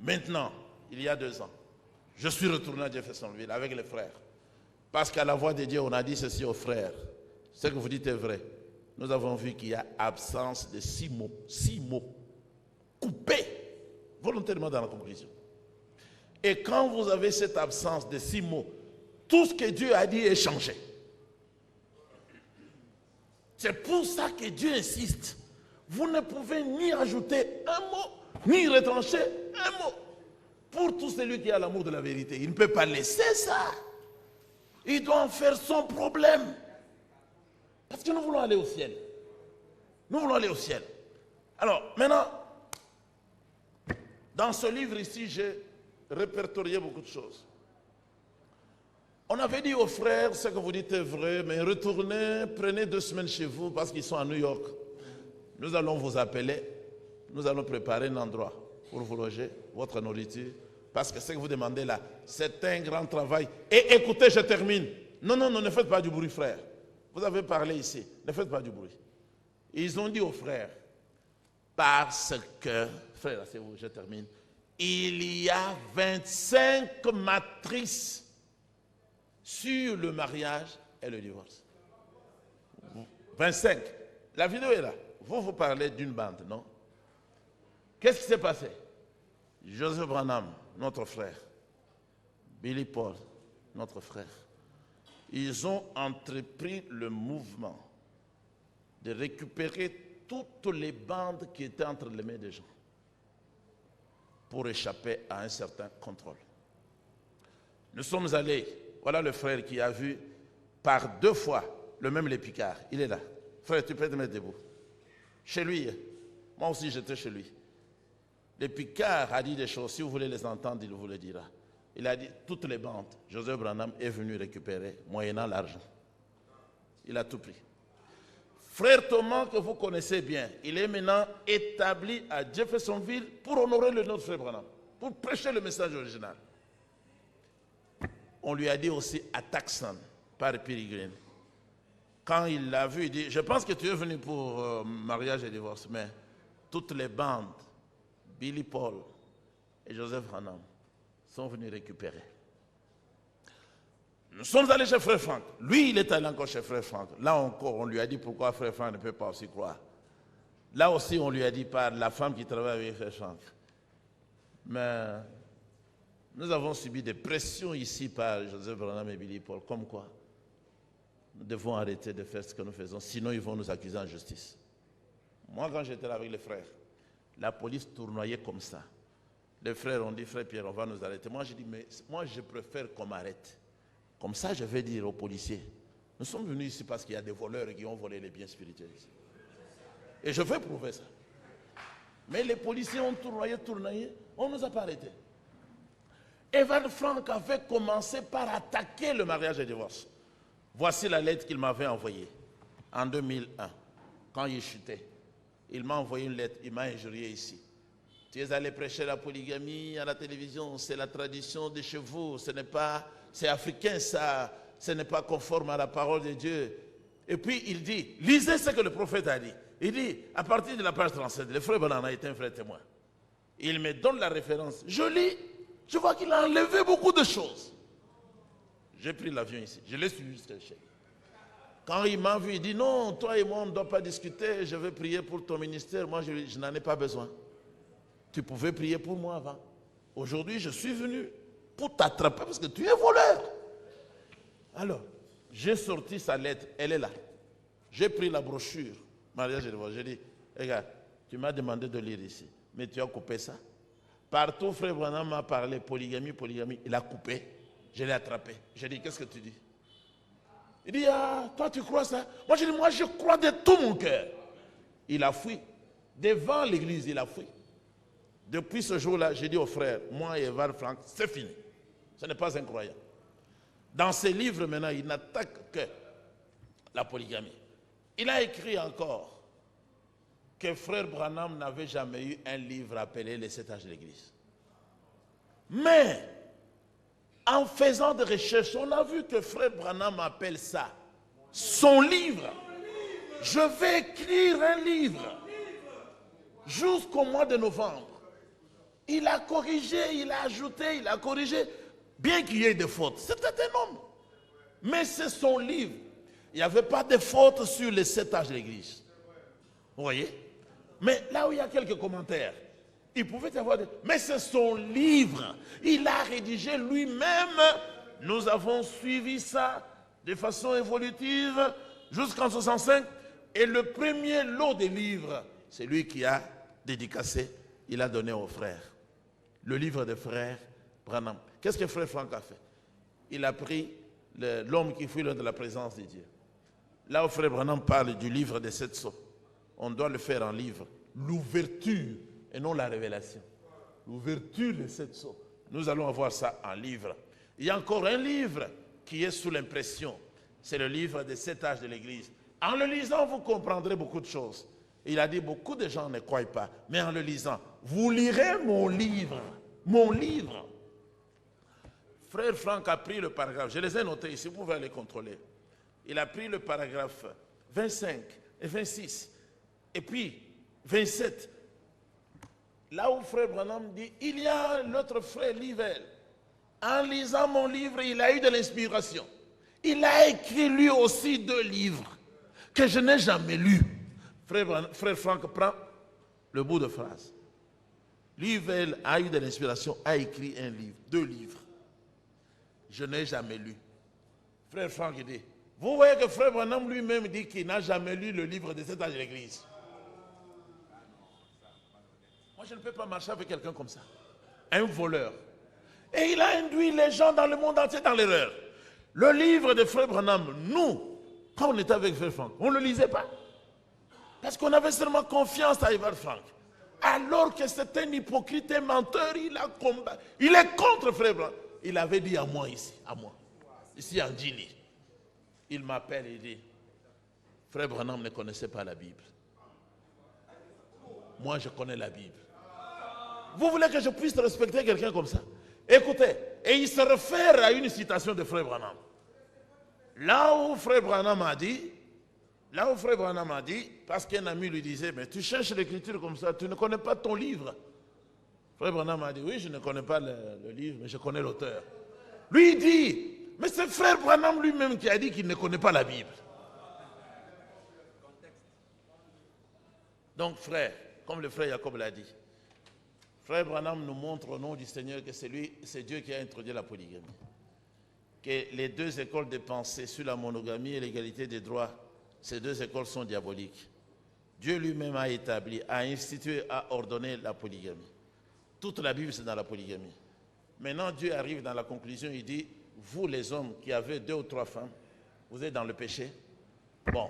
Maintenant, il y a 2 ans, je suis retourné à Jeffersonville avec les frères. Parce qu'à la voix de Dieu, on a dit ceci aux frères. Ce que vous dites est vrai. Nous avons vu qu'il y a absence de 6 mots. 6 mots. Coupés volontairement dans la conclusion. Et quand vous avez cette absence de 6 mots, tout ce que Dieu a dit est changé. C'est pour ça que Dieu insiste. Vous ne pouvez ni ajouter un mot, ni retrancher un mot. Pour tout celui qui a l'amour de la vérité, il ne peut pas laisser ça. Il doit en faire son problème. Parce que nous voulons aller au ciel. Nous voulons aller au ciel. Alors, maintenant, dans ce livre ici, j'ai répertorié beaucoup de choses. On avait dit aux frères, ce que vous dites est vrai, mais retournez, prenez 2 semaines chez vous parce qu'ils sont à New York. Nous allons vous appeler, nous allons préparer un endroit pour vous loger, votre nourriture, parce que ce que vous demandez là, c'est un grand travail. Et écoutez, je termine. Non, non, non, ne faites pas du bruit, frère. Vous avez parlé ici, ne faites pas du bruit. Ils ont dit aux frères, parce que, frère, c'est vous, je termine, il y a 25 matrices sur le mariage et le divorce. 25. La vidéo est là. Vous parlez d'une bande, non? Qu'est-ce qui s'est passé? Joseph Branham, notre frère, Billy Paul, notre frère, ils ont entrepris le mouvement de récupérer toutes les bandes qui étaient entre les mains des gens pour échapper à un certain contrôle. Nous sommes allés, voilà le frère qui a vu par 2 fois le même Lépicard. Il est là. Frère, tu peux te mettre debout. Chez lui, moi aussi j'étais chez lui. Lépicard a dit des choses, si vous voulez les entendre, il vous le dira. Il a dit, toutes les bandes, Joseph Branham est venu récupérer, moyennant l'argent. Il a tout pris. Frère Thomas, que vous connaissez bien, il est maintenant établi à Jeffersonville pour honorer le nom de Frère Branham, pour prêcher le message original. On lui a dit aussi à Tucson, par Peregrine. Quand il l'a vu, il dit, je pense que tu es venu pour mariage et divorce, mais toutes les bandes, Billy Paul et Joseph Branham, sont venus récupérer. Nous sommes allés chez Frère Franck. Lui, il est allé encore chez Frère Franck. Là encore, on lui a dit pourquoi Frère Franck ne peut pas aussi croire. Là aussi, on lui a dit par la femme qui travaille avec Frère Franck. Mais nous avons subi des pressions ici par Joseph Branham et Billy Paul, comme quoi nous devons arrêter de faire ce que nous faisons, sinon ils vont nous accuser en justice. Moi, quand j'étais là avec les frères, la police tournoyait comme ça. Les frères ont dit, frère Pierre, on va nous arrêter. Moi, j'ai dit, mais moi, je préfère qu'on m'arrête. Comme ça, je vais dire aux policiers, nous sommes venus ici parce qu'il y a des voleurs qui ont volé les biens spirituels ici. Et je vais prouver ça. Mais les policiers ont tournoyé, on ne nous a pas arrêtés. Evan Frank avait commencé par attaquer le mariage et le divorce. Voici la lettre qu'il m'avait envoyée en 2001, quand il chutait. Il m'a envoyé une lettre, il m'a injurié ici. Tu es allé prêcher la polygamie à la télévision, c'est la tradition de chez vous, ce n'est pas, c'est africain ça, ce n'est pas conforme à la parole de Dieu. Et puis il dit, lisez ce que le prophète a dit. Il dit, à partir de la page 37, le frère Branham a été un vrai témoin. Il me donne la référence, je lis, je vois qu'il a enlevé beaucoup de choses. J'ai pris l'avion ici, je l'ai suivi jusqu'à l'échelle. Quand il m'a vu, il dit, non, toi et moi on ne doit pas discuter, je vais prier pour ton ministère, moi je n'en ai pas besoin. Tu pouvais prier pour moi avant. Aujourd'hui, je suis venu pour t'attraper parce que tu es voleur. Alors, j'ai sorti sa lettre, elle est là. J'ai pris la brochure, mariage et divorce. J'ai dit, regarde, tu m'as demandé de lire ici, mais tu as coupé ça. Partout, frère Branham m'a parlé polygamie, il a coupé. Je l'ai attrapé. J'ai dit, qu'est-ce que tu dis? Il dit, ah, toi tu crois ça? Moi, j'ai dit, moi je crois de tout mon cœur. Il a fui. Devant l'église, il a fui. Depuis ce jour-là, j'ai dit aux frères, moi et Evan Frank, c'est fini. Ce n'est pas incroyable. Dans ses livres maintenant, il n'attaque que la polygamie. Il a écrit encore que frère Branham n'avait jamais eu un livre appelé Les 7 âges de l'église. Mais, en faisant des recherches, on a vu que frère Branham appelle ça son livre. Je vais écrire un livre jusqu'au mois de novembre. Il a corrigé, il a ajouté, il a corrigé, bien qu'il y ait des fautes. C'était un homme. Mais c'est son livre. Il n'y avait pas de fautes sur les 7 âges de l'Église. Vous voyez? Mais là où il y a quelques commentaires, il pouvait y avoir des... Mais c'est son livre. Il a rédigé lui-même. Nous avons suivi ça de façon évolutive jusqu'en 65. Et le premier lot des livres, c'est lui qui a dédicacé. Il a donné aux frères. Le livre des frères Branham. Qu'est-ce que frère Franck a fait? Il a pris l'homme qui fuit de la présence de Dieu. Là où frère Branham parle du livre des 7 sceaux, on doit le faire en livre. L'ouverture et non la révélation. L'ouverture des 7 sceaux. Nous allons avoir ça en livre. Il y a encore un livre qui est sous l'impression. C'est le livre des 7 âges de l'Église. En le lisant, vous comprendrez beaucoup de choses. Il a dit, beaucoup de gens ne croient pas, mais en le lisant, vous lirez mon livre. Mon livre. Frère Franck a pris le paragraphe, je les ai notés ici, vous pouvez les contrôler. Il a pris le paragraphe 25 et 26, et puis 27. Là où frère Branham dit, il y a l'autre frère Livel. En lisant mon livre, il a eu de l'inspiration. Il a écrit lui aussi 2 livres que je n'ai jamais lus. Frère Franck prend le bout de phrase. Livel a eu de l'inspiration, a écrit un livre, 2 livres. Je n'ai jamais lu. Frère Franck dit, vous voyez que frère Branham lui-même dit qu'il n'a jamais lu le livre des 7 âges de l'Église. Moi, je ne peux pas marcher avec quelqu'un comme ça. Un voleur. Et il a induit les gens dans le monde entier dans l'erreur. Le livre de frère Branham, nous, quand on était avec frère Franck, on ne le lisait pas. Parce qu'on avait seulement confiance à Evald Franck. Alors que c'est un hypocrite et menteur, il a combattu. Il est contre frère Branham. Il avait dit à moi ici, ici en Djili. Il m'appelle et dit, frère Branham ne connaissait pas la Bible. Moi, je connais la Bible. Vous voulez que je puisse respecter quelqu'un comme ça? Écoutez, et il se réfère à une citation de frère Branham. Là où frère Branham a dit, parce qu'un ami lui disait, mais tu cherches l'écriture comme ça, tu ne connais pas ton livre. Frère Branham a dit, oui, je ne connais pas le livre, mais je connais l'auteur. Lui, il dit, mais c'est frère Branham lui-même qui a dit qu'il ne connaît pas la Bible. Donc, frère, comme le frère Jacob l'a dit, frère Branham nous montre au nom du Seigneur que c'est Dieu qui a introduit la polygamie. Que les 2 écoles de pensée sur la monogamie et l'égalité des droits, ces 2 écoles sont diaboliques. Dieu lui-même a établi, a institué, a ordonné la polygamie. Toute la Bible, c'est dans la polygamie. Maintenant, Dieu arrive dans la conclusion, il dit, vous les hommes qui avez 2 ou 3 femmes, vous êtes dans le péché. Bon.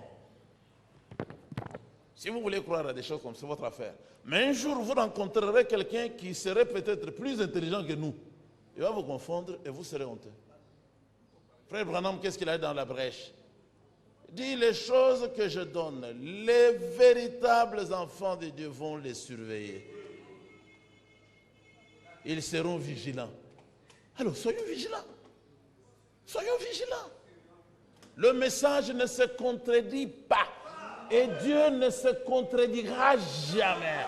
Si vous voulez croire à des choses comme ça, c'est votre affaire. Mais un jour, vous rencontrerez quelqu'un qui serait peut-être plus intelligent que nous. Il va vous confondre et vous serez honteux. Frère Branham, qu'est-ce qu'il a dit dans la brèche? Il dit, les choses que je donne, les véritables enfants de Dieu vont les surveiller. Ils seront vigilants. Alors, soyons vigilants. Soyons vigilants. Le message ne se contredit pas. Et Dieu ne se contredira jamais.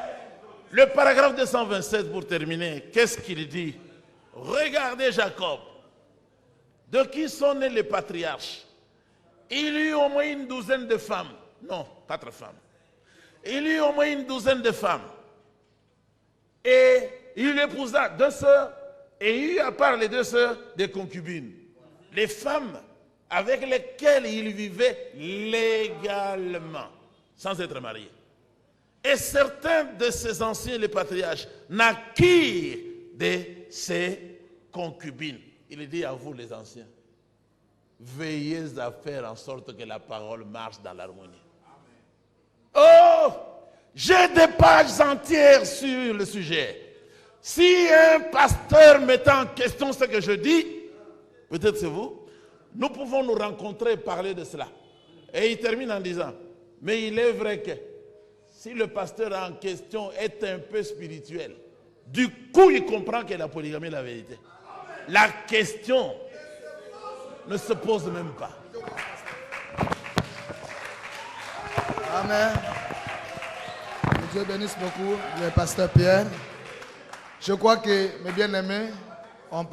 Le paragraphe 227 pour terminer, qu'est-ce qu'il dit? Regardez Jacob. De qui sont nés les patriarches? Il y eut au moins une douzaine de femmes. Non, 4 femmes. Il y eut au moins une douzaine de femmes. Et il épousa 2 sœurs. Et il y eut à part les 2 sœurs des concubines. Les femmes avec lesquelles il vivait légalement, sans être marié. Et certains de ces anciens, les patriarches, naquirent de ces concubines. Il dit à vous les anciens, veillez à faire en sorte que la parole marche dans l'harmonie. Oh, j'ai des pages entières sur le sujet. Si un pasteur mettait en question ce que je dis, peut-être c'est vous, nous pouvons nous rencontrer et parler de cela. Et il termine en disant, mais il est vrai que si le pasteur en question est un peu spirituel, du coup il comprend que la polygamie est la vérité. La question ne se pose même pas. Amen. Que Dieu bénisse beaucoup le pasteur Pierre. Je crois que, mes bien-aimés, on peut